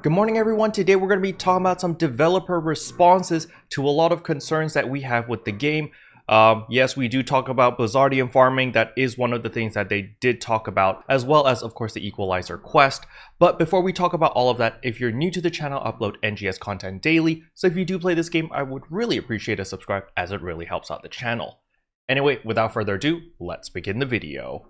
Good morning everyone. Today we're going to be talking about some developer responses to a lot of concerns that we have with the game. Yes, we do talk about Blizzardium farming. That is one of the things that they did talk about, as well as of course the Equalizer quest. But before we talk about all of that, if you're new to the channel, I upload NGS content daily. So if you do play this game, I would really appreciate a subscribe, as it really helps out the channel. Anyway, without further ado, let's begin the video.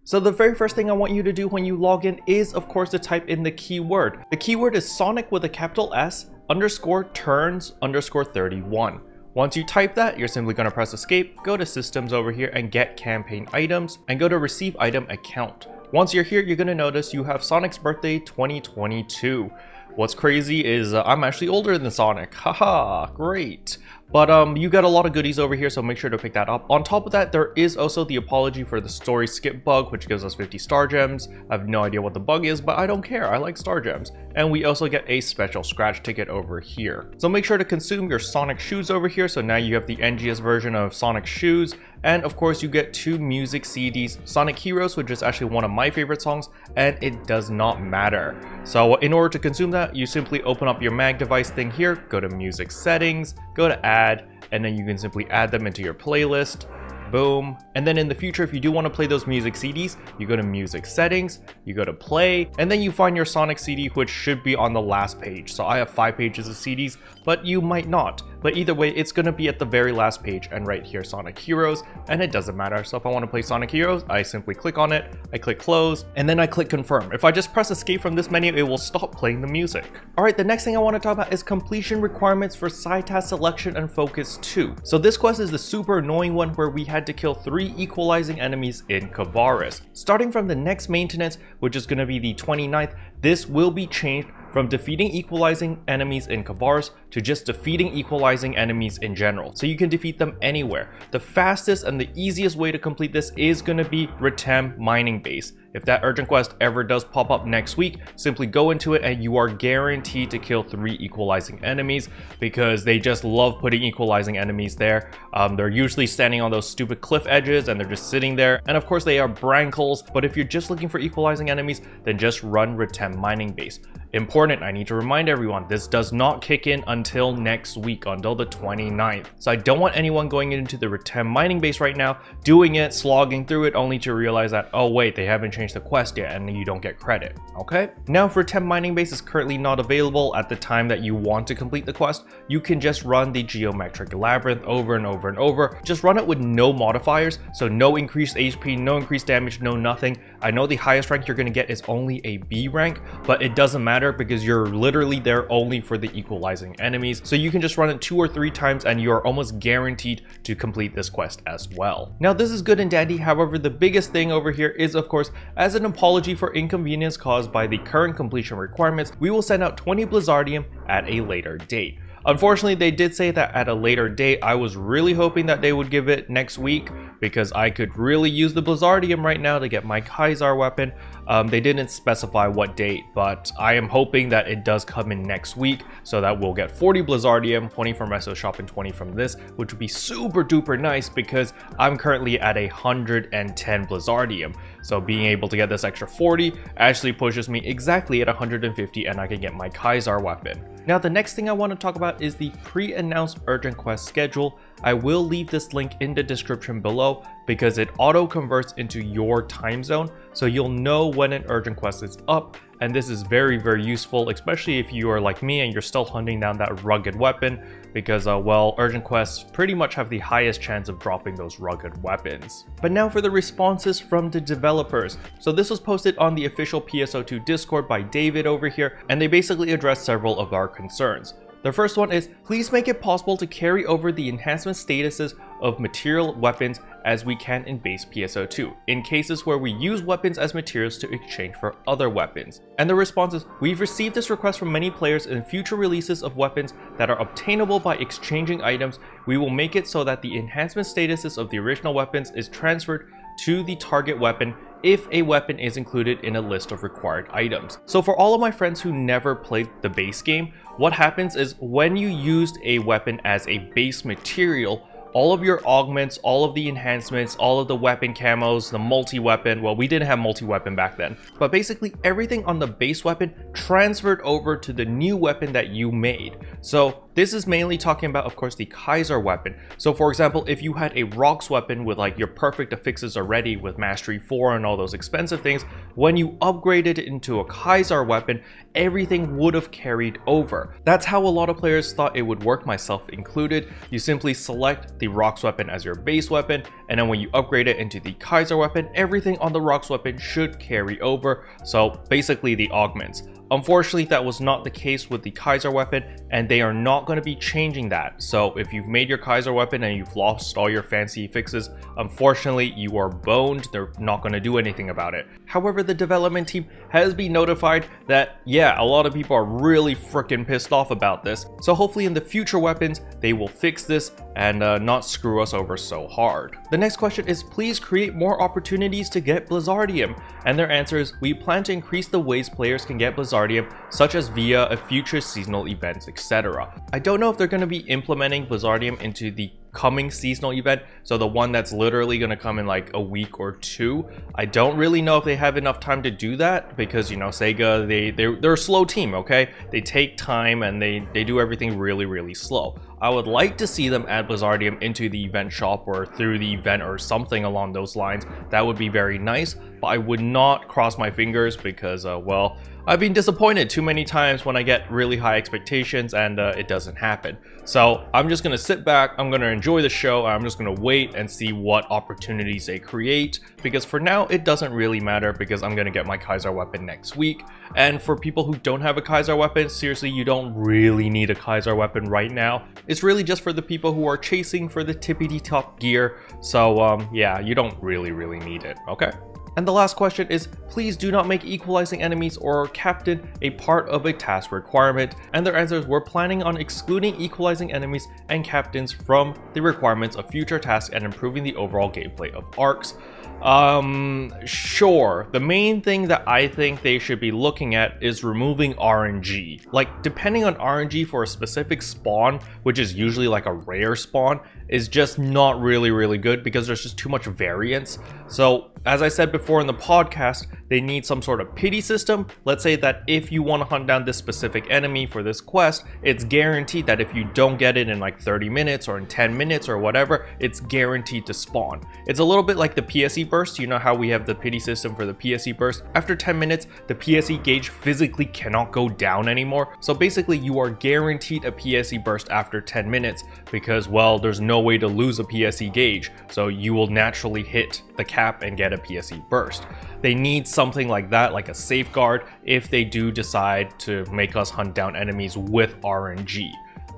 So the very first thing I want you to do when you log in is of course to type in the keyword. The keyword is Sonic with a capital S underscore turns underscore 31. Once you type that, you're simply going to press escape, go to systems over here and get campaign items and go to receive item account. Once you're here, you're going to notice you have Sonic's birthday 2022. What's crazy is I'm actually older than Sonic. Haha, great. But you got a lot of goodies over here, so make sure to pick that up. On top of that, there is also the apology for the story skip bug, which gives us 50 star gems. I have no idea what the bug is, but I don't care. I like star gems. And we also get a special scratch ticket over here. So make sure to consume your Sonic shoes over here. So now you have the NGS version of Sonic shoes. And of course, you get 2 music CDs, Sonic Heroes, which is actually one of my favorite songs, and it does not matter. So in order to consume that, you simply open up your Mag device thing here, go to music settings, go to add, and then you can simply add them into your playlist. Boom. And then in the future, if you do want to play those music CDs, you go to music settings, you go to play, and then you find your Sonic CD, which should be on the last page. So I have 5 pages of CDs, but you might not. But either way, it's going to be at the very last page and right here, Sonic Heroes, and it doesn't matter. So if I want to play Sonic Heroes, I simply click on it, I click close, and then I click confirm. If I just press escape from this menu, it will stop playing the music. All right, the next thing I want to talk about is completion requirements for side task selection and focus 2. So this quest is the super annoying one where we had to kill 3 equalizing enemies in Kavaris. Starting from the next maintenance, which is going to be the 29th, this will be changed from defeating equalizing enemies in Kavaris to just defeating equalizing enemies in general. So you can defeat them anywhere. The fastest and the easiest way to complete this is going to be Retem Mining Base. If that urgent quest ever does pop up next week, simply go into it and you are guaranteed to kill 3 equalizing enemies because they just love putting equalizing enemies there. They're usually standing on those stupid cliff edges and they're just sitting there. And of course they are Brankles, but if you're just looking for equalizing enemies, then just run Retem Mining Base. Important, I need to remind everyone, this does not kick in until next week, until the 29th. So I don't want anyone going into the Retem Mining Base right now, doing it, slogging through it, only to realize that, oh wait, they haven't changed the quest yet and you don't get credit, okay? Now, if Retem Mining Base is currently not available at the time that you want to complete the quest, you can just run the Geometric Labyrinth over and over and over. Just run it with no modifiers, so no increased HP, no increased damage, no nothing. I know the highest rank you're going to get is only a B rank, but it doesn't matter because you're literally there only for the equalizing enemies. So you can just run it 2 or 3 times and you're almost guaranteed to complete this quest as well. Now this is good and dandy, however the biggest thing over here is of course, as an apology for inconvenience caused by the current completion requirements, we will send out 20 Blizzardium at a later date. Unfortunately, they did say that at a later date. I was really hoping that they would give it next week because I could really use the Blizzardium right now to get my Kaiser weapon. They didn't specify what date, but I am hoping that it does come in next week so that we'll get 40 Blizzardium, 20 from Resto Shop and 20 from this, which would be super duper nice because I'm currently at 110 Blizzardium. So being able to get this extra 40 actually pushes me exactly at 150 and I can get my Kaiser weapon. Now the next thing I want to talk about is the pre-announced urgent quest schedule. I will leave this link in the description below because it auto converts into your time zone, so you'll know when an urgent quest is up, and this is very useful, especially if you are like me and you're still hunting down that rugged weapon because well, urgent quests pretty much have the highest chance of dropping those rugged weapons. But now for the responses from the developers. So this was posted on the official PSO2 Discord by David over here, and they basically addressed several of our concerns. The first one is, please make it possible to carry over the enhancement statuses of material weapons as we can in base PSO2, in cases where we use weapons as materials to exchange for other weapons. And the response is, we've received this request from many players in future releases of weapons that are obtainable by exchanging items. We will make it so that the enhancement statuses of the original weapons is transferred to the target weapon if a weapon is included in a list of required items. So for all of my friends who never played the base game, what happens is when you used a weapon as a base material, all of your augments, all of the enhancements, all of the weapon camos, the multi-weapon, well, we didn't have multi-weapon back then, but basically everything on the base weapon transferred over to the new weapon that you made. So this is mainly talking about, of course, the Equaliser weapon. So for example, if you had a rocks weapon with like your perfect affixes already with mastery 4 and all those expensive things, when you upgraded it into a Equaliser weapon, everything would have carried over. That's how a lot of players thought it would work, myself included. You simply select the rocks weapon as your base weapon, and then when you upgrade it into the Equaliser weapon, everything on the rocks weapon should carry over. So basically the augments. Unfortunately, that was not the case with the Equaliser weapon, and they are not going to be changing that. So if you've made your Equaliser weapon and you've lost all your fancy fixes, unfortunately you are boned. They're not going to do anything about it. However, the development team has been notified that, yeah, a lot of people are really freaking pissed off about this. So hopefully in the future weapons, they will fix this and not screw us over so hard. The next question is, please create more opportunities to get Blizzardium. And their answer is, we plan to increase the ways players can get Blizzardium, such as via a future seasonal events, etc. I don't know if they're going to be implementing Blizzardium into the coming seasonal event, so the one that's literally going to come in like a week or two. I don't really know if they have enough time to do that, because, you know, Sega, they're a slow team, okay? They take time and they do everything really slow. I would like to see them add Blizzardium into the event shop or through the event or something along those lines. That would be very nice, but I would not cross my fingers because, well, I've been disappointed too many times when I get really high expectations and it doesn't happen. So I'm just going to sit back, I'm going to enjoy the show, I'm just going to wait and see what opportunities they create, because for now it doesn't really matter because I'm going to get my Equaliser weapon next week. And for people who don't have a Equaliser weapon, seriously, you don't really need a Equaliser weapon right now. It's really just for the people who are chasing for the tippity top gear. So yeah, you don't really need it, okay? And the last question is, please do not make equalizing enemies or captain a part of a task requirement. And their answers, we're planning on excluding equalizing enemies and captains from the requirements of future tasks and improving the overall gameplay of ARCs. Sure. The main thing that I think they should be looking at is removing RNG. Like, depending on RNG for a specific spawn, which is usually like a rare spawn, is just not really good because there's just too much variance. So as I said before in the podcast, they need some sort of pity system. Let's say that if you want to hunt down this specific enemy for this quest, it's guaranteed that if you don't get it in like 30 minutes or in 10 minutes or whatever, it's guaranteed to spawn. It's a little bit like the PSE burst. You know how we have the pity system for the PSE burst? After 10 minutes, the PSE gauge physically cannot go down anymore. So basically you are guaranteed a PSE burst after 10 minutes because, well, there's no way to lose a PSE gauge. So you will naturally hit the cap and get a PSE burst. They need something like that, like a safeguard, if they do decide to make us hunt down enemies with RNG.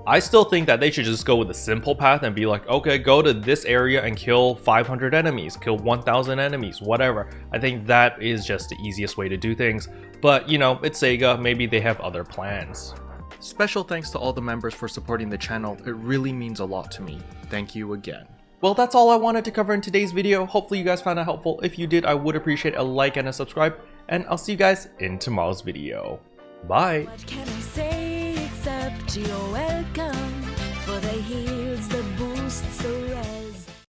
I still think that they should just go with a simple path and be like, okay, go to this area and kill 500 enemies, kill 1,000 enemies, whatever. I think that is just the easiest way to do things. But, you know, it's Sega, maybe they have other plans. Special thanks to all the members for supporting the channel. It really means a lot to me. Thank you again. Well, that's all I wanted to cover in today's video. Hopefully you guys found it helpful. If you did, I would appreciate a like and a subscribe. And I'll see you guys in tomorrow's video. Bye! What can I say except you're welcome? For the heels, the